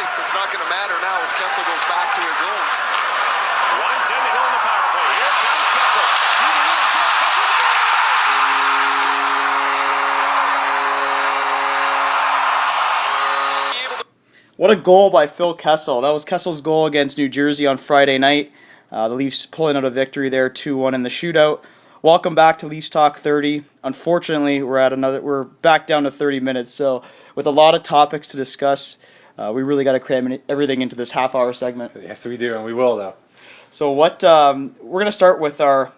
Newlands. It's not going to matter now as Kessel goes back to his own. 1:10 to go in the power play. Here comes Kessel. Stevie Newlands. What a goal by Phil Kessel. That was Kessel's goal against New Jersey on Friday night. The Leafs pulling out a victory there, 2-1 in the shootout. Welcome back to Leafs Talk 30. Unfortunately, we're back down to 30 minutes, so with a lot of topics to discuss, we really got to cram everything into this half-hour segment. Yes, we do, and we will, though. So we're going to start with our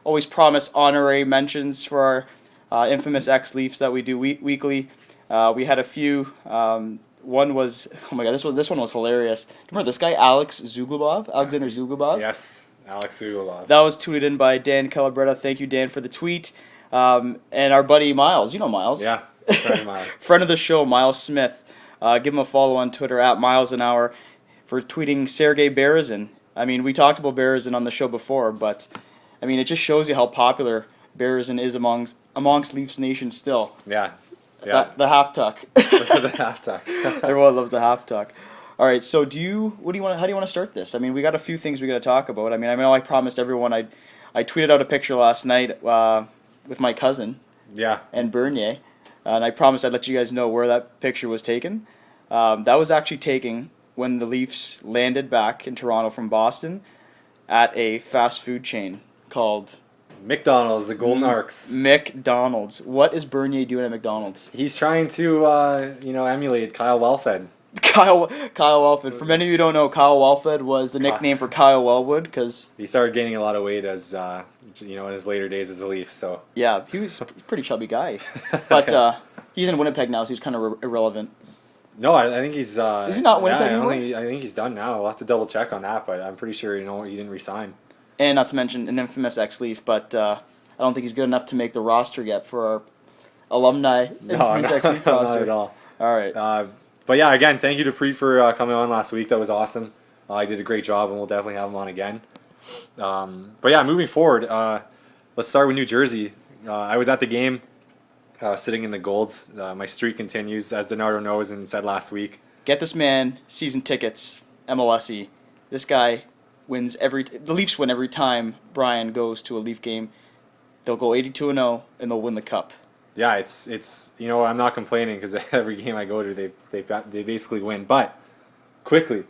always promised honorary mentions for our infamous ex-Leafs that we do weekly. We had a few. One was, oh my god, this one was hilarious. Do you remember this guy, Alexander Zuglobov? Yes, Alex Zuglobov. That was tweeted in by Dan Calabretta. Thank you, Dan, for the tweet. And our buddy Miles, you know Miles. Yeah, Miles. Friend of the show, Miles Smith. Give him a follow on Twitter at @MilesAnHour for tweeting Sergei Berezin. I mean, we talked about Berezin on the show before, but I mean, it just shows you how popular Berezin is amongst Leafs Nation still. Yeah. Yeah. The half tuck. The half tuck. Everyone loves the half tuck. All right, so how do you want to start this? I mean, we got a few things we got to talk about. I mean, I know I promised everyone I tweeted out a picture last night with my cousin. Yeah. And Bernier, and I promised I'd let you guys know where that picture was taken. That was actually taken when the Leafs landed back in Toronto from Boston at a fast food chain called McDonald's, the Golden Arcs. McDonald's. What is Bernier doing at McDonald's? He's trying to, emulate Kyle Wellfed. Kyle Wellfed. For many of you who don't know, Kyle Wellfed was the nickname for Kyle Wellwood because he started gaining a lot of weight as, in his later days as a Leaf. So yeah, he was a pretty chubby guy, but he's in Winnipeg now, so he's kind of irrelevant. No, I think he's. Is he not Winnipeg anymore? I think he's done now. We'll have to double check on that, but I'm pretty sure he didn't resign. And not to mention an infamous ex-Leaf, but I don't think he's good enough to make the roster yet for our alumni infamous ex-Leaf roster. Not at all. All right. But yeah, again, thank you to Preet for coming on last week. That was awesome. He did a great job, and we'll definitely have him on again. But yeah, moving forward, let's start with New Jersey. I was at the game, sitting in the Golds. My streak continues, as Donardo knows and said last week. Get this man season tickets, MLSE. This guy wins the Leafs win every time Brian goes to a Leaf game. They'll go 82-0 and they'll win the cup. Yeah, it's I'm not complaining because every game I go to they basically win. But quickly,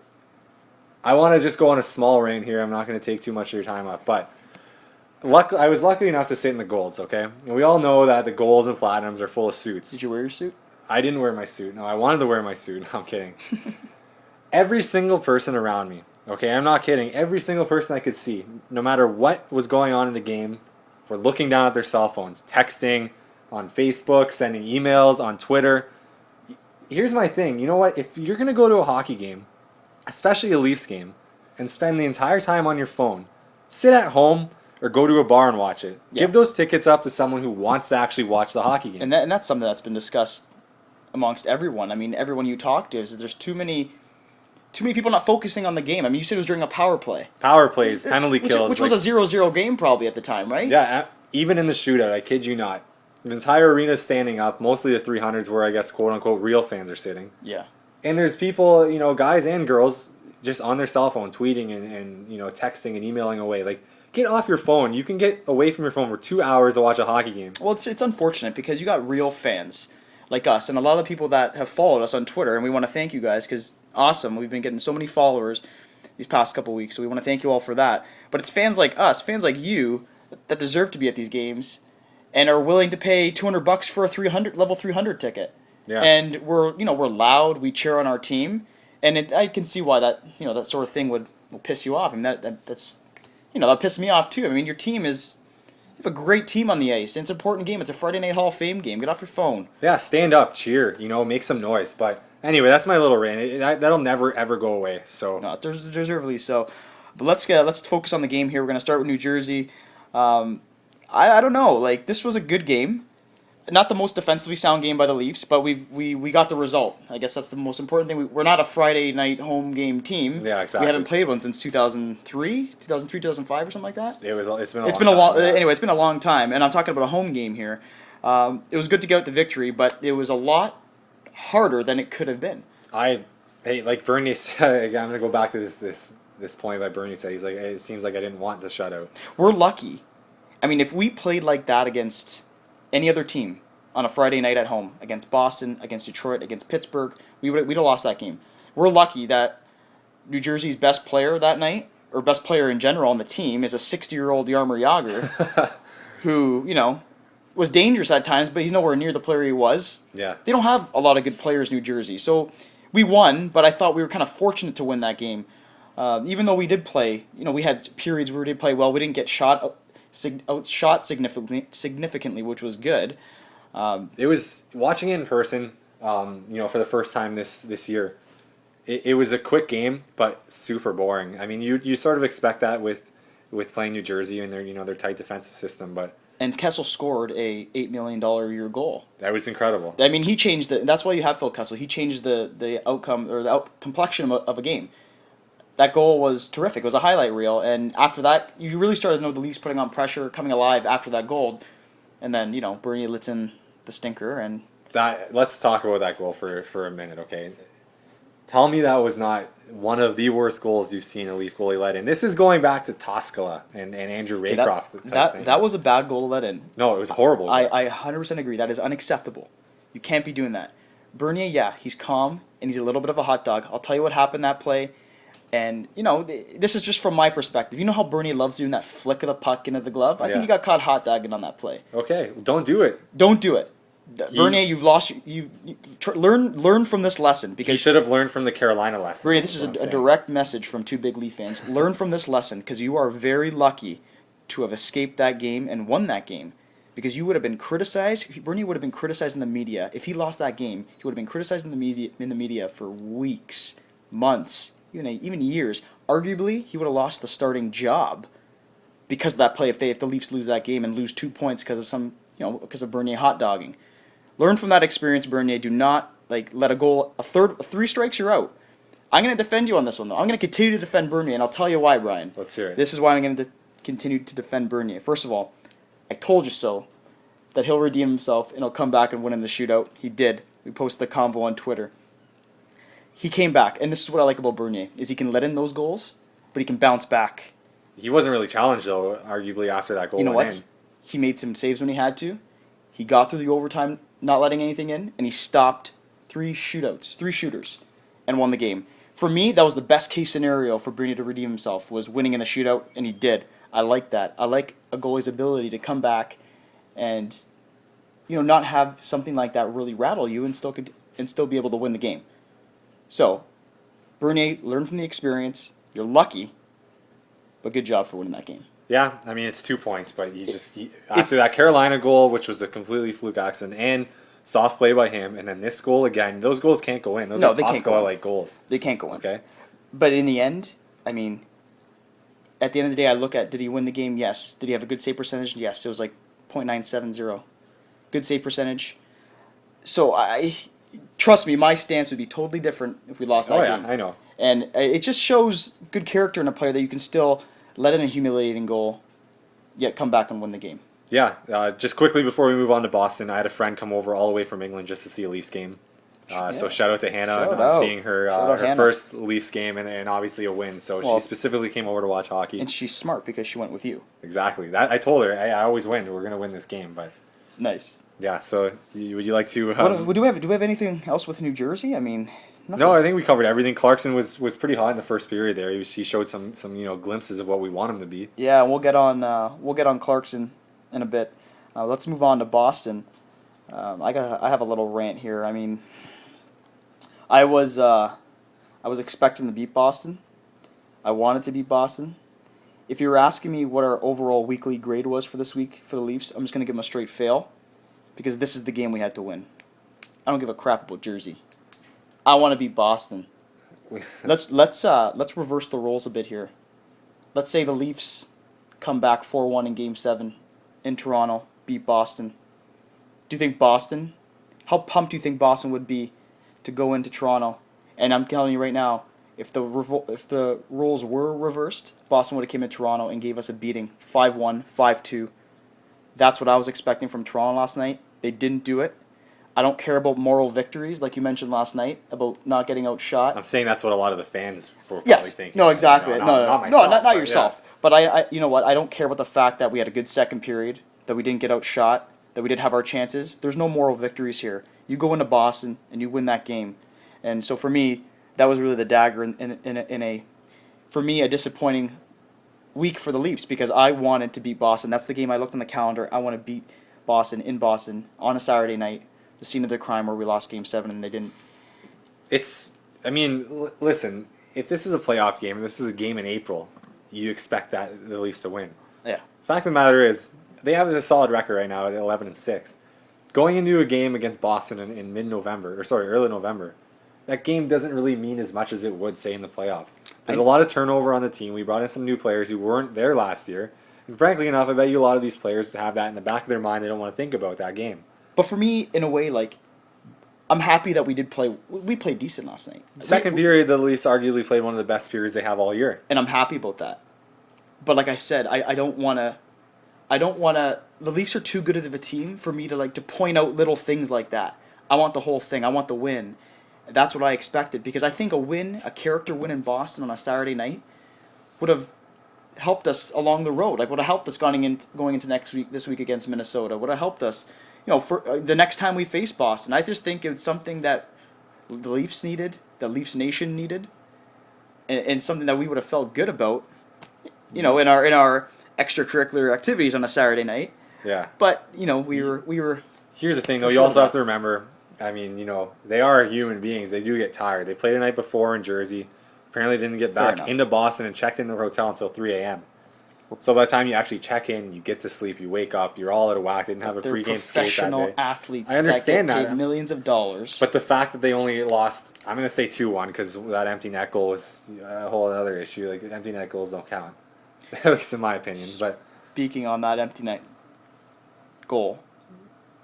I want to just go on a small rant here. I'm not going to take too much of your time up, but I was lucky enough to sit in the Golds. Okay, and we all know that the Golds and Platinums are full of suits. Did you wear your suit? I didn't wear my suit. No, I wanted to wear my suit. No, I'm kidding. Every single person around me. Okay, I'm not kidding. Every single person I could see, no matter what was going on in the game, were looking down at their cell phones, texting, on Facebook, sending emails, on Twitter. Here's my thing. You know what? If you're going to go to a hockey game, especially a Leafs game, and spend the entire time on your phone, sit at home or go to a bar and watch it. Yeah. Give those tickets up to someone who wants to actually watch the hockey game. And that's something that's been discussed amongst everyone. I mean, everyone you talk to is that there's too many people not focusing on the game. I mean, you said it was during a power play. Power plays, penalty kills. Which was a 0-0 game probably at the time, right? Yeah, even in the shootout, I kid you not. The entire arena is standing up, mostly the 300s where I guess quote-unquote real fans are sitting. Yeah. And there's people, guys and girls, just on their cell phone tweeting and texting and emailing away. Like, get off your phone. You can get away from your phone for 2 hours to watch a hockey game. Well, it's unfortunate because you got real fans like us and a lot of people that have followed us on Twitter, and we want to thank you guys because awesome. We've been getting so many followers these past couple weeks, so we want to thank you all for that. But it's fans like us, fans like you, that deserve to be at these games and are willing to pay $200 for a level 300 ticket. Yeah. And we're loud, we cheer on our team, and I can see why that sort of thing will piss you off. I mean that's that pissed me off too. I mean your team you have a great team on the ice. It's an important game. It's a Friday Night Hall of Fame game. Get off your phone. Yeah, stand up, cheer, make some noise. But anyway, that's my little rant. That'll never ever go away. So no, deservedly so. But let's focus on the game here. We're gonna start with New Jersey. I don't know. Like this was a good game. Not the most defensively sound game by the Leafs, but we got the result. I guess that's the most important thing. We're not a Friday night home game team. Yeah, exactly. We haven't played one since 2003, 2005 or something like that. It's been a long time. Anyway, it's been a long time, and I'm talking about a home game here. It was good to get the victory, but it was a lot harder than it could have been. I Hey, like Bernie said, I'm gonna go back to this point that Bernie said. He's like, it seems like I didn't want the shutout. We're lucky. I mean, if we played like that against any other team on a Friday night at home, against Boston, against Detroit, against Pittsburgh, we'd have lost that game. We're lucky that New Jersey's best player that night, or best player in general on the team, is a 60-year-old Jaromir Jagr, who, was dangerous at times, but he's nowhere near the player he was. Yeah. They don't have a lot of good players, New Jersey. So we won, but I thought we were kind of fortunate to win that game. Even though we did play, we had periods where we did play well. We didn't get outshot significantly, which was good. It was watching it in person, for the first time this year. It was a quick game, but super boring. I mean, you sort of expect that with playing New Jersey and their tight defensive system, but. And Kessel scored a $8 million a year goal. That was incredible. I mean, he changed that's why you have Phil Kessel. He changed the outcome or the complexion of a game. That goal was terrific. It was a highlight reel, and after that, you really started to know the Leafs putting on pressure, coming alive after that goal, and then Bernier lets in the stinker. And let's talk about that goal for a minute, okay? Tell me that was not one of the worst goals you've seen a Leaf goalie let in. This is going back to Toskala and Andrew Raycroft. That was a bad goal to let in. No, it was horrible. I 100% agree. That is unacceptable. You can't be doing that. Bernier, yeah, he's calm and he's a little bit of a hot dog. I'll tell you what happened that play. And, this is just from my perspective. You know how Bernier loves doing that flick of the puck into the glove? I think he got caught hot dogging on that play. Okay, well, don't do it. Don't do it. Bernier, you've lost. Learn from this lesson, because he should have learned from the Carolina lesson. Bernier, this is a direct message from two big Leaf fans. Learn from this lesson, because you are very lucky to have escaped that game and won that game, because you would have been criticized. Bernier would have been criticized in the media if he lost that game. He would have been criticized in the media for weeks, months, even years. Arguably, he would have lost the starting job because of that play. If the Leafs lose that game and lose 2 points because of Bernier hot dogging. Learn from that experience, Bernier. Do not let a goal, three strikes, you're out. I'm going to defend you on this one, though. I'm going to continue to defend Bernier, and I'll tell you why, Brian. Let's hear it. This is why I'm going to continue to defend Bernier. First of all, I told you so, that he'll redeem himself and he'll come back and win in the shootout. He did. We posted the convo on Twitter. He came back, and this is what I like about Bernier, is he can let in those goals, but he can bounce back. He wasn't really challenged, though, arguably, after that goal. You know what? He made some saves when he had to. He got through the overtime, not letting anything in, and he stopped three shooters, and won the game. For me, that was the best case scenario for Bernier to redeem himself, was winning in the shootout, and he did. I like that. I like a goalie's ability to come back and not have something like that really rattle you and still be able to win the game. So, Bernier, learn from the experience. You're lucky, but good job for winning that game. Yeah, I mean, it's 2 points, but after that Carolina goal, which was a completely fluke accident, and soft play by him, and then this goal again, those goals can't go in. Those are Toskala-like goals. They can't go in. Okay? But in the end, I mean, at the end of the day, I look at, did he win the game? Yes. Did he have a good save percentage? Yes. It was like .970. Good save percentage. So, trust me, my stance would be totally different if we lost that game. I know. And it just shows good character in a player that you can still let in a humiliating goal, yet come back and win the game. Yeah, just quickly before we move on to Boston, I had a friend come over all the way from England just to see a Leafs game. So shout out to Hannah on seeing her first Leafs game and obviously a win. So she specifically came over to watch hockey. And she's smart because she went with you. Exactly. That I told her I always win. We're going to win this game. But nice. Yeah. So would you like to? Do we have anything else with New Jersey? I mean. Nothing. No, I think we covered everything. Clarkson was pretty hot in the first period there. He showed some glimpses of what we want him to be. Yeah, we'll get on Clarkson in a bit. Let's move on to Boston. I have a little rant here. I mean, I was expecting to beat Boston. I wanted to beat Boston. If you were asking me what our overall weekly grade was for this week for the Leafs, I'm just going to give them a straight fail, because this is the game we had to win. I don't give a crap about Jersey. I want to beat Boston. Let's reverse the roles a bit here. Let's say the Leafs come back 4-1 in Game 7 in Toronto, beat Boston. Do you think Boston? How pumped do you think Boston would be to go into Toronto? And I'm telling you right now, if the roles were reversed, Boston would have came in Toronto and gave us a beating, 5-1, 5-2. That's what I was expecting from Toronto last night. They didn't do it. I don't care about moral victories, like you mentioned last night, about not getting outshot. I'm saying that's what a lot of the fans were probably Yes. thinking. No, exactly. You know, No, not myself, not but yourself. yeah. But I, you know what? I don't care about the fact that we had a good second period, that we didn't get outshot, that we did have our chances. There's no moral victories here. You go into Boston and you win that game, and so for me, that was really the dagger in a, for me, a disappointing week for the Leafs because I wanted to beat Boston. That's the game I looked on the calendar. I want to beat Boston in Boston on a Saturday night, the scene of their crime where we lost Game 7 and they didn't. I mean, listen, if this is a playoff game, and this is a game in April, you expect that the Leafs to win. Yeah. Fact of the matter is, they have a solid record right now at 11-6. Going into a game against Boston in early November, that game doesn't really mean as much as it would, say, in the playoffs. There's a lot of turnover on the team. We brought in some new players who weren't there last year. And frankly enough, I bet you a lot of these players have that in the back of their mind. They don't want to think about that game. But for me, in a way, like, I'm happy that we did play. We played decent last night. Second period, the Leafs arguably played one of the best periods they have all year. And I'm happy about that. But like I said, I don't want to. The Leafs are too good of a team for me to point out little things like that. I want the whole thing. I want the win. That's what I expected because I think a character win in Boston on a Saturday night, would have helped us along the road. Like would have helped us going into this week against Minnesota. Would have helped us, for the next time we face Boston. I just think it's something that the Leafs needed, the Leafs Nation needed, and something that we would have felt good about, in our extracurricular activities on a Saturday night. Yeah. But we were. Here's the thing, though. You also have to remember. I mean, they are human beings. They do get tired. They played the night before in Jersey. Apparently didn't get back into Boston and checked into the hotel until 3 a.m. So by the time you actually check in, you get to sleep, you wake up, you're all out of whack. They didn't have a pregame skate that day. Professional athletes. I understand that get paid that. millions of dollars. But the fact that they only lost, I'm going to say 2-1 because that empty net goal was a whole other issue. Like empty net goals don't count, at least in my opinion. But speaking on that empty net goal,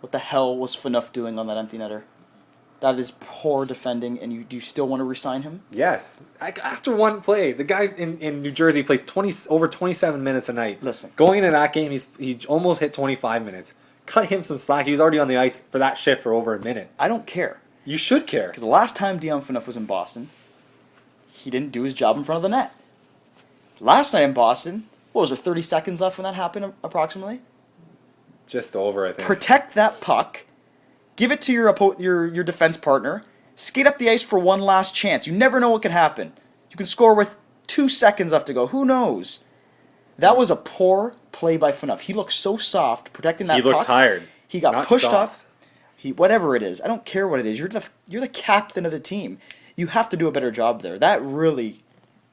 what the hell was Phaneuf doing on that empty netter? That is poor defending, and do you still want to re-sign him? Yes. After one play, the guy in New Jersey plays over 27 minutes a night. Listen. Going into that game, he almost hit 25 minutes. Cut him some slack. He was already on the ice for that shift for over a minute. I don't care. You should care. Because the last time Dion Phaneuf was in Boston, he didn't do his job in front of the net. Last night in Boston, what was there, 30 seconds left when that happened approximately? Just over, I think. Protect that puck. Give it to your defense partner. Skate up the ice for one last chance. You never know what could happen. You can score with 2 seconds left to go. Who knows? That was a poor play by Phaneuf. He looked so soft protecting that puck. He looked tired. He got Not pushed soft. up. Whatever it is. I don't care what it is. You're the captain of the team. You have to do a better job there. That really...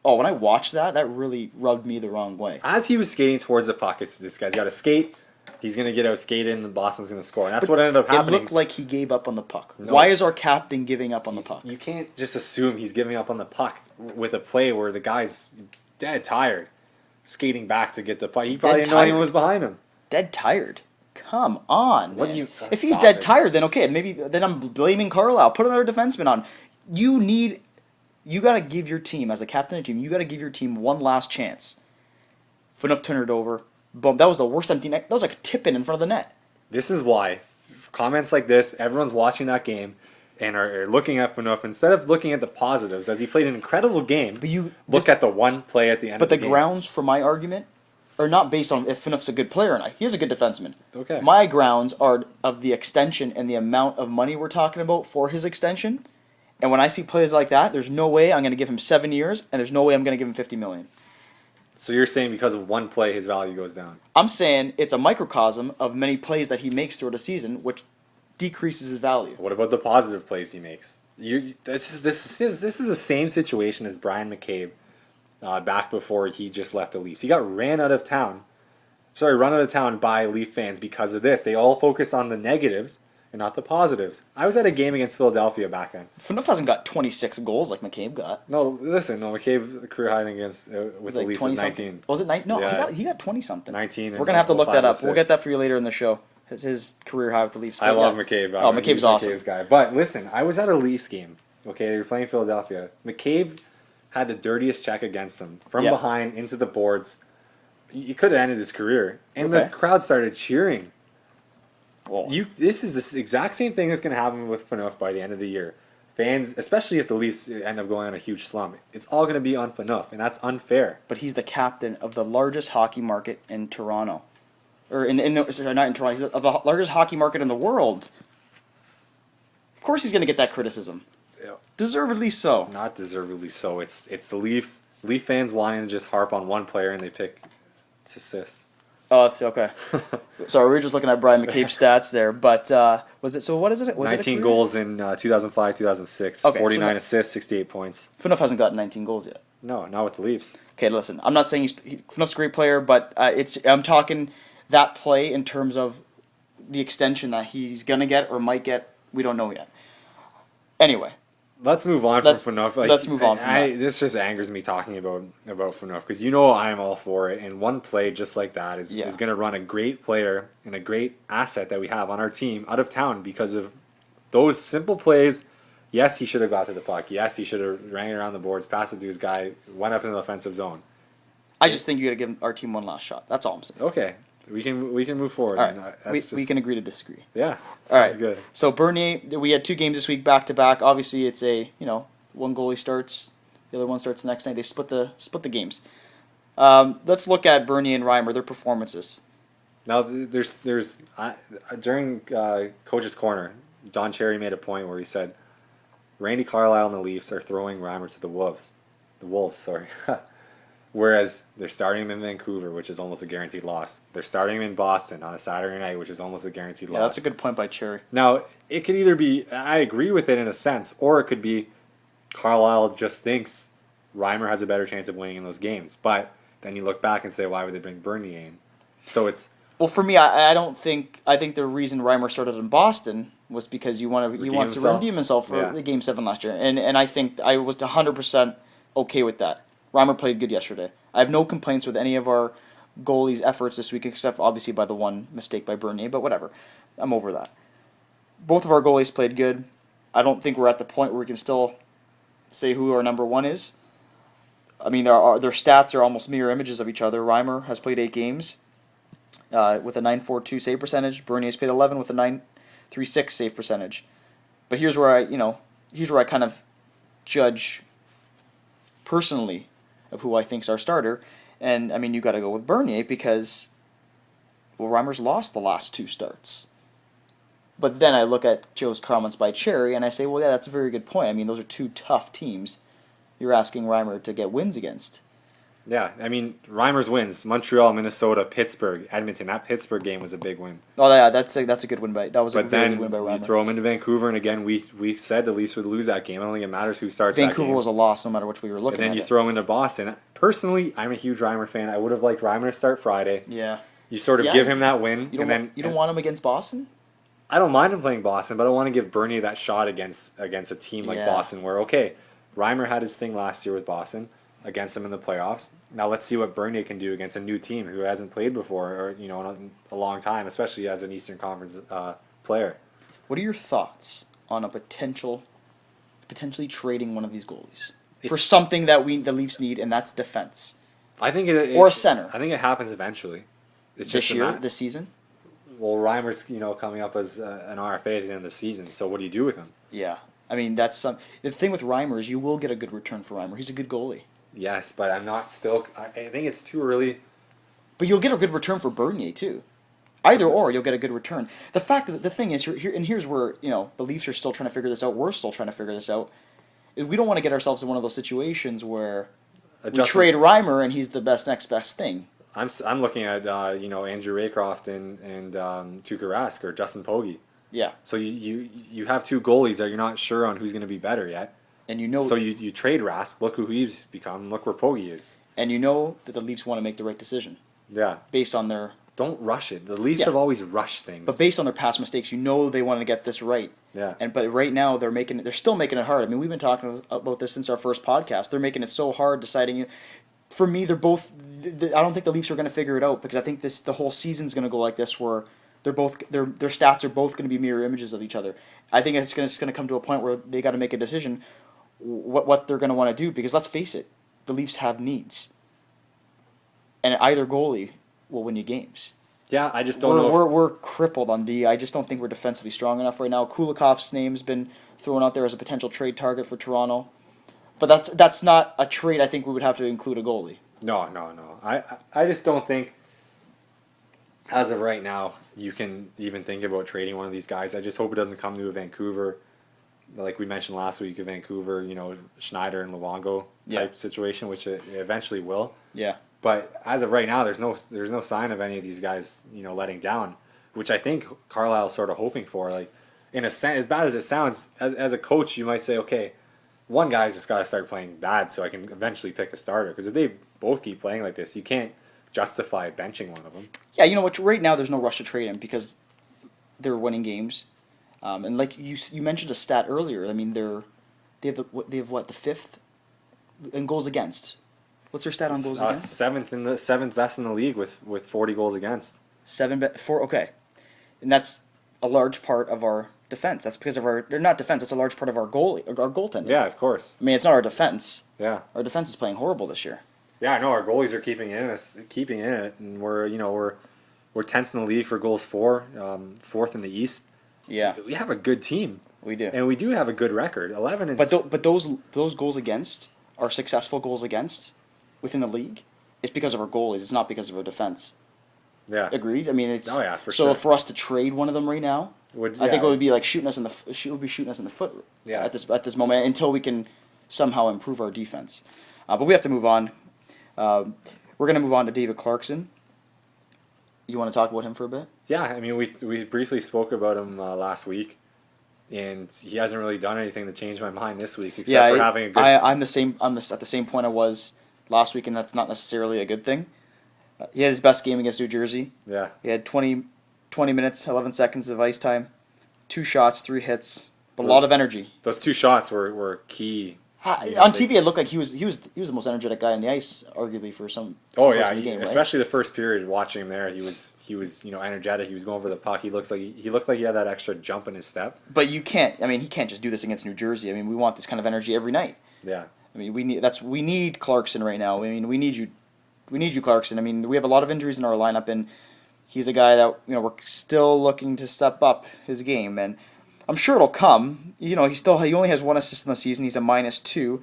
Oh, when I watched that really rubbed me the wrong way. As he was skating towards the puck, this guy's got to skate. He's going to get out skated, and Boston's going to score. And that's what ended up happening. It looked like he gave up on the puck. No. Why is our captain giving up on the puck? You can't just assume he's giving up on the puck with a play where the guy's dead tired, skating back to get the puck. He probably didn't know anyone was behind him. Dead tired? Come on, What man. do you? If he's dead tired, then okay. Then I'm blaming Carlisle. Put another defenseman on. You got to give your team, as a captain of the team, you got to give your team one last chance. Phaneuf turned it over. Boom. That was the worst empty net. That was like a tip-in front of the net. This is why comments like this, everyone's watching that game and are looking at Phaneuf instead of looking at the positives, as he played an incredible game. But you look at the one play at the end. But of the the game. grounds for my argument are not based on if Phaneuf's a good player or not. He is a good defenseman. Okay. My grounds are of the extension and the amount of money we're talking about for his extension. And when I see plays like that, there's no way I'm going to give him 7 years, and there's no way I'm going to give him $50 million. So you're saying because of one play, his value goes down? I'm saying it's a microcosm of many plays that he makes throughout a season, which decreases his value. What about the positive plays he makes? This is the same situation as Brian McCabe back before he just left the Leafs. He got run out of town by Leaf fans because of this. They all focus on the negatives and not the positives. I was at a game against Philadelphia back then. Phaneuf hasn't got 26 goals like McCabe got. No, McCabe's career high against with the Leafs was 19. Was it 19? No, Yeah. he got 20 something. 19. We're going to have to look that up. 5 or We'll get that for you later in the show. His career high with the Leafs. I love McCabe. Oh, McCabe's awesome. McCabe's guy. But listen, I was at a Leafs game. Okay, they were playing Philadelphia. McCabe had the dirtiest check against him from behind into the boards. He could have ended his career, and the crowd started cheering. Well, This is the exact same thing that's going to happen with Phaneuf by the end of the year. Fans, especially if the Leafs end up going on a huge slump, it's all going to be on Phaneuf, and that's unfair. but he's the captain of the largest hockey market in Toronto. Or sorry, not in Toronto, he's of the largest hockey market in the world. Of course he's going to get that criticism. Yeah. Deservedly so. Not deservedly so. It's the Leafs. Leaf fans wanting to just harp on one player, and they pick assist. Oh, that's okay. Sorry, we were just looking at Brian McCabe's stats there, but was it? So what is it? Was 19 it goals in 2005, 2006. Okay, 49 assists, 68 points. Phaneuf hasn't gotten 19 goals yet. No, not with the Leafs. Okay, listen, I'm not saying Phaneuf's a great player, but I'm talking that play in terms of the extension that he's gonna get or might get. We don't know yet. Anyway, Let's move on from Phaneuf. Let's move on from that. This just angers me talking about Phaneuf because I'm all for it. And one play just like that is going to run a great player and a great asset that we have on our team out of town because of those simple plays. Yes, he should have got to the puck. Yes, he should have rang it around the boards, passed it to his guy, went up in the offensive zone. I just think you got to give our team one last shot. That's all I'm saying. Okay, we can move forward. All right, we can agree to disagree. Yeah, all right, good. So Bernier, we had 2 games this week back to back. Obviously, it's one goalie starts, the other one starts the next night. They split the games. Let's look at Bernier and Reimer, their performances. Now, during Coach's Corner, Don Cherry made a point where he said, Randy Carlyle and the Leafs are throwing Reimer to the Wolves. Whereas they're starting him in Vancouver, which is almost a guaranteed loss. They're starting him in Boston on a Saturday night, which is almost a guaranteed loss. Yeah, that's a good point by Cherry. Now, it could either be, I agree with it in a sense, or it could be Carlyle just thinks Reimer has a better chance of winning in those games. But then you look back and say, why would they bring Bernier in? So it's... Well, for me, I think the reason Reimer started in Boston was because he wants to redeem himself for the Game 7 last year. And I think I was 100% okay with that. Reimer played good yesterday. I have no complaints with any of our goalies' efforts this week, except obviously by the one mistake by Bernier, but whatever. I'm over that. Both of our goalies played good. I don't think we're at the point where we can still say who our number one is. I mean, their stats are almost mirror images of each other. Reimer has played 8 games with a .942 save percentage. Bernier's played 11 with a .936 save percentage. But here's where I kind of judge personally of who I think's our starter. And I mean, you got to go with Bernier because, well, Reimer's lost the last 2 starts. But then I look at Joe's comments by Cherry and I say, well, yeah, that's a very good point. I mean, those are 2 tough teams you're asking Reimer to get wins against. Yeah, I mean, Reimer's wins: Montreal, Minnesota, Pittsburgh, Edmonton. That Pittsburgh game was a big win. Oh yeah, that's a good win by. That was a very good win by Reimer. But then you throw him into Vancouver, and again, we said the Leafs would lose that game. I don't think it matters who starts. Vancouver that game. was a loss, no matter which we were looking at. And then you throw him into Boston. Personally, I'm a huge Reimer fan. I would have liked Reimer to start Friday. Yeah. You sort of give him that win, you don't want him against Boston. I don't mind him playing Boston, but I want to give Bernier that shot against a team like Boston, where Reimer had his thing last year with Boston against them in the playoffs. Now let's see what Bernier can do against a new team who hasn't played before, or in a long time, especially as an Eastern Conference player. What are your thoughts on potentially trading one of these goalies for something that the Leafs need, and that's defense? I think or a center. I think it happens eventually. It's this season. Well, Reimer's coming up as an RFA at the end of the season. So what do you do with him? Yeah, I mean the thing with Reimer is you will get a good return for Reimer. He's a good goalie. Yes, but I think it's too early. But you'll get a good return for Bernier too. Either or, you'll get a good return. The thing is here, and here's where the Leafs are still trying to figure this out. We're still trying to figure this out. Is we don't want to get ourselves in one of those situations where we trade Reimer and he's the next best thing. I'm looking at Andrew Raycroft and Tuukka Rask or Justin Pogge. Yeah. So you have 2 goalies that you're not sure on who's going to be better yet. And so you trade Rask. Look who he's become. Look where Pogge is. And you know that the Leafs want to make the right decision. Yeah. Based on their. Don't rush it. The Leafs have always rushed things. But based on their past mistakes, they want to get this right. Yeah. But right now they're still making it hard. I mean, we've been talking about this since our first podcast. They're making it so hard deciding. For me, they're both. I don't think the Leafs are going to figure it out because I think the whole season's going to go like this, where their stats are both going to be mirror images of each other. I think it's going to come to a point where they got to make a decision what they're going to want to do, because let's face it, the Leafs have needs, and either goalie will win you games. Yeah, I just don't know. We're crippled on D. I just don't think we're defensively strong enough right now. Kulikov's name's been thrown out there as a potential trade target for Toronto, but that's not a trade. I think we would have to include a goalie. No. I just don't think, as of right now, you can even think about trading one of these guys. I just hope it doesn't come to a Vancouver, like we mentioned last week, a Vancouver, Schneider and Luongo type situation, which it eventually will. Yeah. But as of right now, there's no sign of any of these guys, letting down, which I think Carlisle's sort of hoping for. Like, in a sense, as bad as it sounds, as a coach, you might say, okay, one guy's just got to start playing bad so I can eventually pick a starter. Because if they both keep playing like this, you can't justify benching one of them. Yeah, you know what? Right now, there's no rush to trade him because they're winning games, and like you mentioned a stat earlier. I mean, they have the fifth in goals against. What's their stat on goals against? Seventh best in the league with 40 goals against. 4. Okay, and that's a large part of our defense. That's because of they're not defense. That's a large part of our goaltending. Yeah, of course. I mean, it's not our defense. Yeah. Our defense is playing horrible this year. Yeah, I know our goalies are keeping in it, and we're 10th in the league for goals for, 4th in the East. Yeah, we have a good team. We do, and we do have a good record, 11. And but those goals against are successful goals against within the league. It's because of our goalies. It's not because of our defense. Yeah, agreed. I mean, it's for so sure. For us to trade one of them right now, I think it would be like shooting us in the foot. Yeah. At this moment until we can somehow improve our defense. But we have to move on. We're going to move on to David Clarkson. You want to talk about him for a bit? Yeah, I mean, we briefly spoke about him last week, and he hasn't really done anything to change my mind this week, except for having a good. I'm the same. I'm at the same point I was last week, and that's not necessarily a good thing. He had his best game against New Jersey. Yeah. He had 20 minutes, 11 seconds of ice time, 2 shots, 3 hits, but a lot of energy. Those 2 shots were key. On TV, it looked like he was the most energetic guy on the ice, arguably for some. Oh yeah, of the game, right? Especially the first period. Watching him there, he was energetic. He was going for the puck. He looked like he had that extra jump in his step. But you can't. I mean, he can't just do this against New Jersey. I mean, we want this kind of energy every night. Yeah. I mean, we need Clarkson right now. I mean, we need you, Clarkson. I mean, we have a lot of injuries in our lineup, and he's a guy that we're still looking to step up his game, and I'm sure it'll come. He only has 1 assist in the season. He's a -2.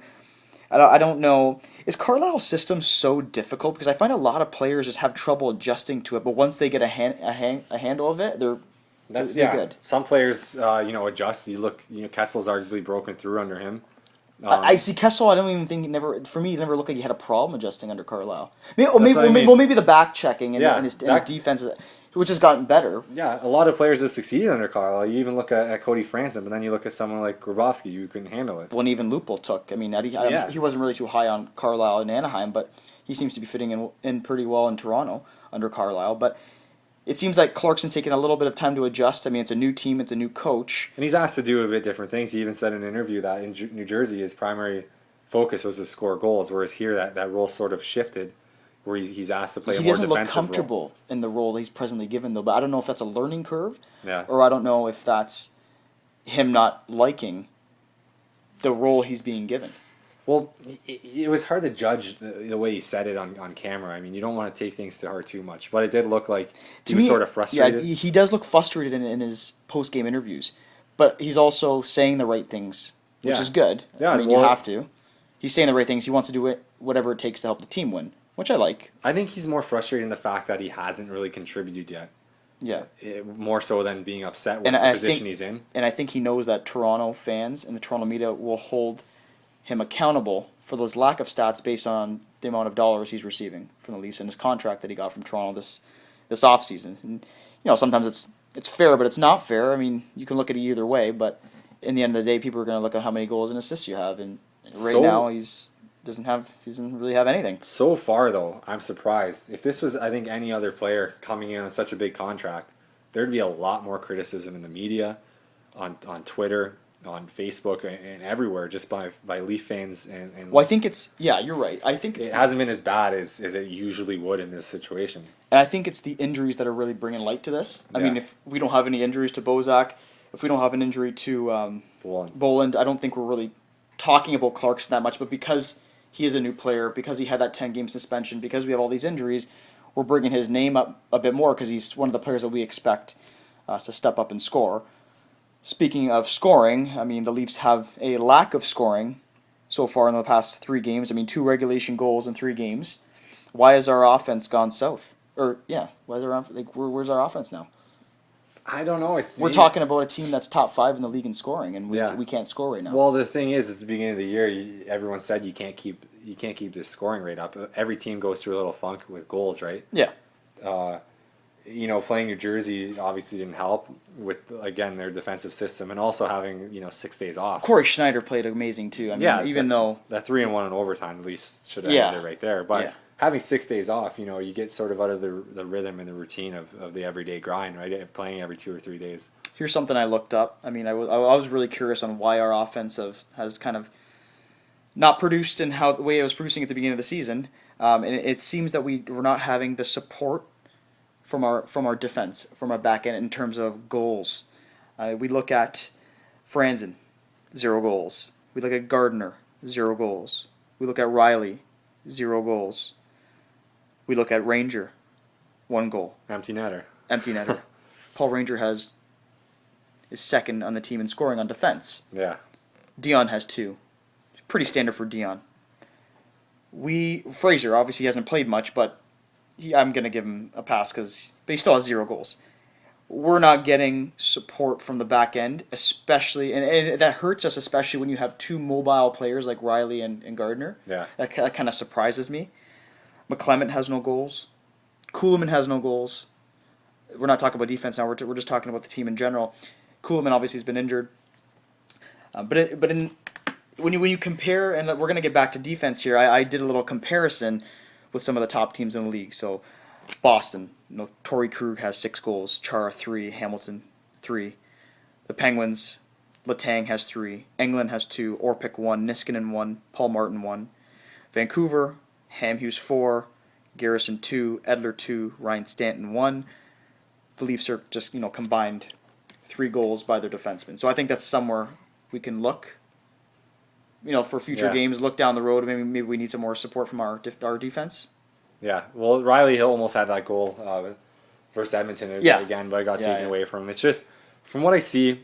I don't know. Is Carlisle's system so difficult? Because I find a lot of players just have trouble adjusting to it, but once they get a handle of it, they're good. Some players, adjust. You look, Kessel's arguably broken through under him. I see Kessel. I don't even think he never looked like he had a problem adjusting under Carlisle. Maybe the back checking and his defense, which has gotten better. Yeah, a lot of players have succeeded under Carlisle. You even look at Cody Franson, but then you look at someone like Grabowski, who couldn't handle it. When even Lupul took. I mean, he wasn't really too high on Carlisle in Anaheim, but he seems to be fitting in pretty well in Toronto under Carlisle. But it seems like Clarkson's taking a little bit of time to adjust. I mean, it's a new team, it's a new coach. And he's asked to do a bit different things. He even said in an interview that in New Jersey, his primary focus was to score goals, whereas here that role sort of shifted, where he's asked to play a more defensive role. He doesn't look comfortable in the role he's presently given, though, but I don't know if that's a learning curve, yeah, or I don't know if that's him not liking the role he's being given. Well, it was hard to judge the way he said it on camera. I mean, you don't want to take things to heart too much, but it did look like he was sort of frustrated. Yeah, he does look frustrated in his post-game interviews, but he's also saying the right things, which is good. Yeah, I mean, you have to. He's saying the right things. He wants to do whatever it takes to help the team win, which I like. I think he's more frustrated in the fact that he hasn't really contributed yet. Yeah. More so than being upset with the position he's in. And I think he knows that Toronto fans and the Toronto media will hold him accountable for this lack of stats based on the amount of dollars he's receiving from the Leafs and his contract that he got from Toronto this offseason. And sometimes it's fair, but it's not fair. I mean, you can look at it either way, but in the end of the day, people are going to look at how many goals and assists you have, and now he doesn't really have anything. So far, though, I'm surprised. If this was, I think, any other player coming in on such a big contract, there'd be a lot more criticism in the media, on Twitter, on Facebook, and everywhere, just by Leaf fans. And well, I think you're right. I think it hasn't been as bad as it usually would in this situation. And I think it's the injuries that are really bringing light to this. I mean, if we don't have any injuries to Bozak, if we don't have an injury to Boland, I don't think we're really talking about Clarkson that much. But because he is a new player, because he had that 10-game suspension, because we have all these injuries, we're bringing his name up a bit more because he's one of the players that we expect to step up and score. Speaking of scoring, I mean, the Leafs have a lack of scoring so far in the past 3 games. I mean, 2 regulation goals in 3 games. Why has our offense gone south? Where's our offense now? I don't know. We're talking about a team that's top 5 in the league in scoring, and we can't score right now. Well, the thing is, at the beginning of the year, everyone said you can't keep this scoring rate up. Every team goes through a little funk with goals, right? Yeah. Playing New Jersey obviously didn't help with, again, their defensive system, and also having 6 days off. Corey Schneider played amazing too. I mean, even though that 3-1 in overtime, at least should have ended it right there. But having 6 days off, you get sort of out of the rhythm and the routine of the everyday grind, right? Playing every 2 or 3 days. Here's something I looked up. I mean, I was really curious on why our offense has kind of not produced in the way it was producing at the beginning of the season. And it seems that we're not having the support from our defense, from our back end in terms of goals. We look at Franzen, 0 goals. We look at Gardner, 0 goals. We look at Riley, 0 goals. We look at Ranger, 1 goal. Empty netter. Paul Ranger is second on the team in scoring on defense. Yeah. Dion has 2. It's pretty standard for Dion. Fraser obviously hasn't played much, but I'm going to give him a pass but he still has 0 goals. We're not getting support from the back end, especially, and that hurts us, especially when you have 2 mobile players like Riley and Gardner. Yeah. That kind of surprises me. McClement has no goals. Kuhlman has no goals. We're not talking about defense now. We're just talking about the team in general. Kuhlman obviously has been injured. When you compare, and we're going to get back to defense here, I did a little comparison with some of the top teams in the league. So Boston, Torrey Krug has 6 goals, Chara 3, Hamilton 3. The Penguins, Letang has 3, Englund has 2, Orpik 1, Niskanen 1, Paul Martin 1. Vancouver, Hamhuis 4, Garrison 2, Edler 2, Ryan Stanton 1. The Leafs are just combined 3 goals by their defensemen. So I think that's somewhere we can look. For future games, look down the road. Maybe we need some more support from our defense. Yeah. Well, Riley almost had that goal versus Edmonton again, but it got taken away from him. It's just, from what I see,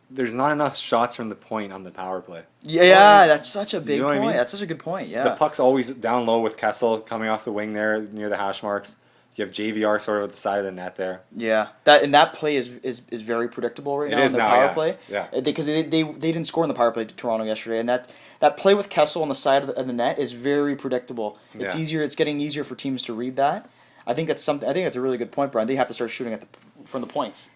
there's not enough shots from the point on the power play. Yeah, that's such a big point. I mean? That's such a good point, yeah. The puck's always down low with Kessel coming off the wing there near the hash marks. You have JVR sort of at the side of the net there. Yeah, that play is very predictable right now in the power play. Yeah, because they didn't score in the power play to Toronto yesterday, and that play with Kessel on the side of the net is very predictable. It's easier. It's getting easier for teams to read that. I think that's something. I think that's a really good point, Brian. They have to start shooting from the points.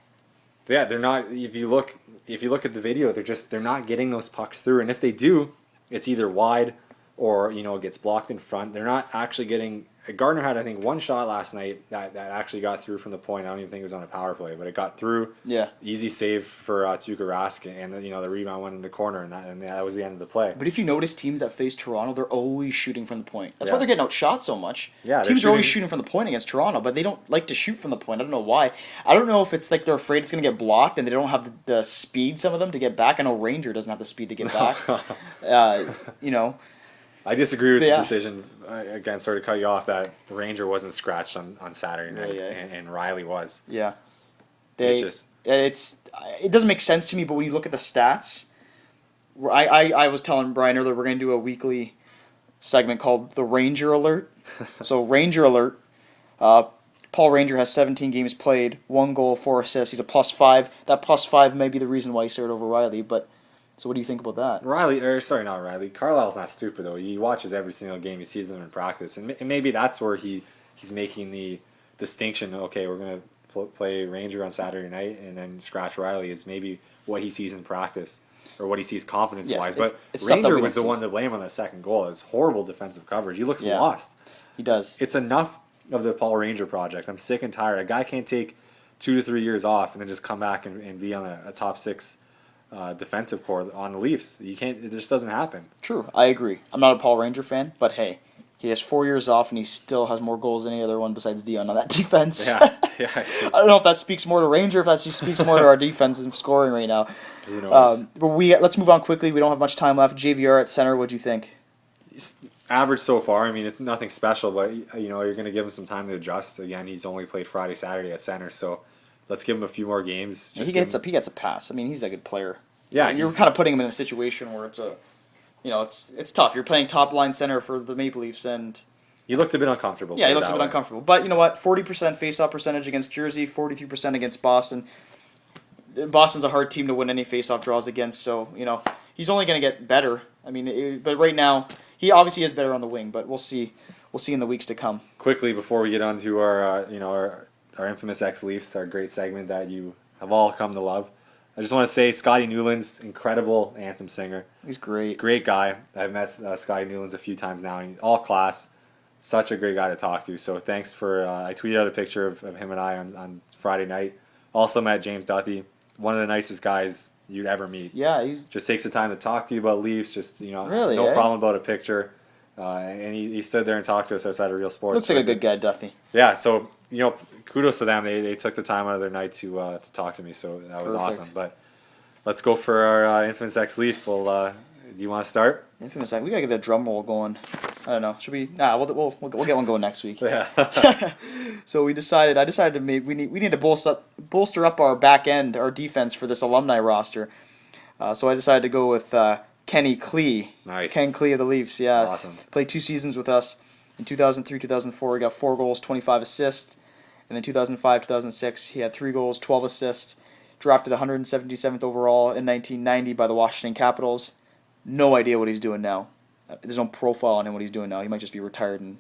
Yeah, they're not. If you look at the video, they're not getting those pucks through, and if they do, it's either wide or it gets blocked in front. They're not actually getting. Gardner had, I think, 1 shot last night that actually got through from the point. I don't even think it was on a power play, but it got through. Yeah. Easy save for Tuukka Rask, and the rebound went in the corner, and that was the end of the play. But if you notice teams that face Toronto, they're always shooting from the point. That's why they're getting outshot so much. Yeah, teams are always shooting from the point against Toronto, but they don't like to shoot from the point. I don't know why. I don't know if it's like they're afraid it's going to get blocked and they don't have the speed, some of them, to get back. I know Ranger doesn't have the speed to get back. I disagree with the decision. Again, sorry to cut you off, that Ranger wasn't scratched on Saturday night, and Riley was. Yeah. It doesn't make sense to me, but when you look at the stats, I was telling Brian earlier we're going to do a weekly segment called the Ranger Alert. So Ranger Alert, Paul Ranger has 17 games played, 1 goal, 4 assists. He's a +5. That +5 may be the reason why he started over Riley, but... So what do you think about that? Not Riley. Carlisle's not stupid, though. He watches every single game. He sees them in practice. And maybe that's where he's making the distinction. Okay, we're going to play Ranger on Saturday night and then scratch Riley is maybe what he sees in practice or what he sees confidence-wise. But Ranger was the one to blame on that second goal. It's horrible defensive coverage. He looks lost. He does. It's enough of the Paul Ranger project. I'm sick and tired. A guy can't take 2 to 3 years off and then just come back and be on a top 6 defensive core on the Leafs. You can't. It just doesn't happen. True, I agree. I'm not a Paul Ranger fan, but hey, he has 4 years off and he still has more goals than any other one besides Dion on that defense. Yeah. I don't know if that speaks more to Ranger, if that just speaks more to our defense and scoring right now. Who knows? But let's move on quickly. We don't have much time left. JVR at center. What do you think? average so far. I mean, it's nothing special, but you know, you're going to give him some time to adjust. Again, he's only played Friday, Saturday at center, so let's give him a few more games. He gets a pass. I mean, he's a good player. Yeah, you're kind of putting him in a situation where it's tough. You're playing top line center for the Maple Leafs, and he looked a bit uncomfortable. Yeah, he looks a bit uncomfortable. But you know what? 40% face-off percentage against Jersey, 43% against Boston. Boston's a hard team to win any face-off draws against, so you know he's only going to get better. I mean, but right now he obviously is better on the wing, but we'll see. We'll see in the weeks to come. Quickly before we get on to our infamous ex-Leafs, our great segment that you have all come to love. I just want to say Scotty Newlands, incredible anthem singer. He's great. Great guy. I've met Scotty Newlands a few times now, and he's all class. Such a great guy to talk to. So thanks for, I tweeted out a picture of him and I on Friday night. Also met James Duthie, one of the nicest guys you'd ever meet. Yeah, he's just takes the time to talk to you about Leafs, just, really, no problem about a picture. And he stood there and talked to us outside of Real Sports. Looks like a good guy, Duthie. Yeah, so, kudos to them. They took the time out of their night to talk to me, so that was awesome. But let's go for our infamous ex-Leaf. Well, do you want to start? Infamous. We gotta get a drum roll going. I don't know. Should we? Nah. We'll get one going next week. Yeah. So I decided to we need to bolster up our back end, our defense for this alumni roster. So I decided to go with Kenny Klee. Nice. Ken Klee of the Leafs. Yeah. Awesome. Played 2 seasons with us. In 2003, 2004, he got 4 goals, 25 assists. And then 2005, 2006, he had 3 goals, 12 assists. Drafted 177th overall in 1990 by the Washington Capitals. No idea what he's doing now. There's no profile on him what he's doing now. He might just be retired and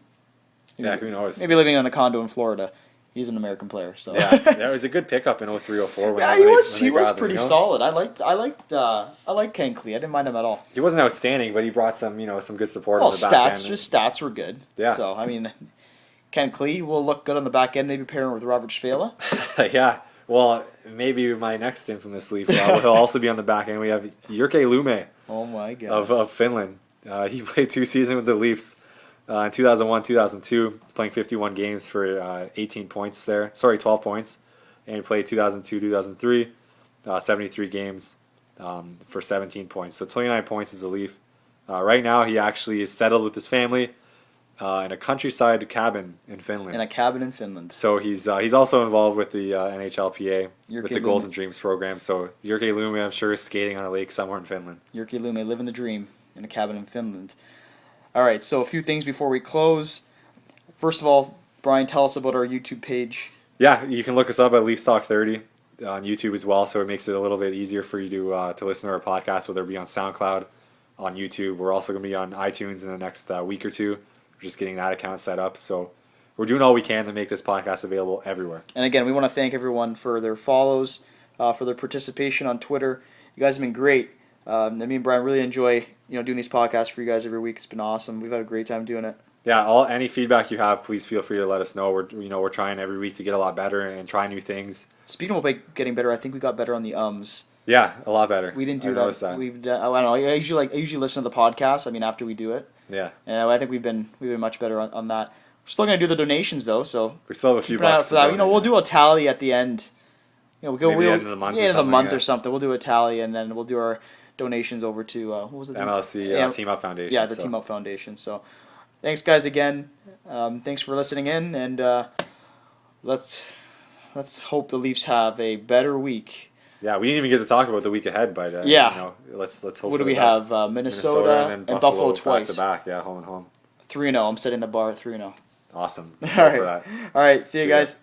who knows? Maybe living in a condo in Florida. He's an American player, so yeah, it was a good pickup in 03-04. Yeah, he was pretty solid. I liked Ken Klee. I didn't mind him at all. He wasn't outstanding, but he brought some good support. Well, on the back end. His stats were good. Yeah. So I mean, Ken Klee will look good on the back end. Maybe pairing with Robert Svela. Yeah. Well, maybe my next infamous Leaf will also be on the back end. We have Jyrki Lumme. Oh my God. Of Finland. He played 2 seasons with the Leafs in 2001, 2002, playing 51 games for 18 points there. Sorry, 12 points. And he played 2002, 2003, 73 games for 17 points. So 29 points as a Leaf. Right now, he actually is settled with his family in a countryside cabin in Finland. In a cabin in Finland. So he's also involved with the NHLPA, with the Goals Lumme. and Dreams program. So Jyrki Lumme, I'm sure, is skating on a lake somewhere in Finland. Jyrki Lumme living the dream in a cabin in Finland. All right, so a few things before we close. First of all, Brian, tell us about our YouTube page. Yeah, you can look us up at Leafs Talk 30 on YouTube as well, so it makes it a little bit easier for you to listen to our podcast, whether it be on SoundCloud, on YouTube. We're also going to be on iTunes in the next week or two. We're just getting that account set up, so we're doing all we can to make this podcast available everywhere. And again, we want to thank everyone for their follows, for their participation on Twitter. You guys have been great. Me and Brian really enjoy doing these podcasts for you guys every week. It's been awesome. We've had a great time doing it. Yeah, any feedback you have, please feel free to let us know. We're trying every week to get a lot better and try new things. Speaking of getting better, I think we got better on the ums. Yeah, a lot better. We didn't do that. I don't know. I usually listen to the podcast. I mean, after we do it. Yeah. And I think we've been much better on that. We're still gonna do the donations though, so we still have a few bucks for that. We'll do a tally at the end. We'll go maybe the end of the month. Or something. We'll do a tally and then we'll do our donations over to what was it? MLC Team Up Foundation. Yeah, the Team Up Foundation. So, thanks guys again. Thanks for listening in, and let's hope the Leafs have a better week. Yeah, we didn't even get to talk about the week ahead, but let's hope. What do we have? Minnesota and Buffalo twice. Back to back, yeah, home and home. 3-0. I'm setting the bar at 3-0. Awesome. All right. For that. All right. See you guys.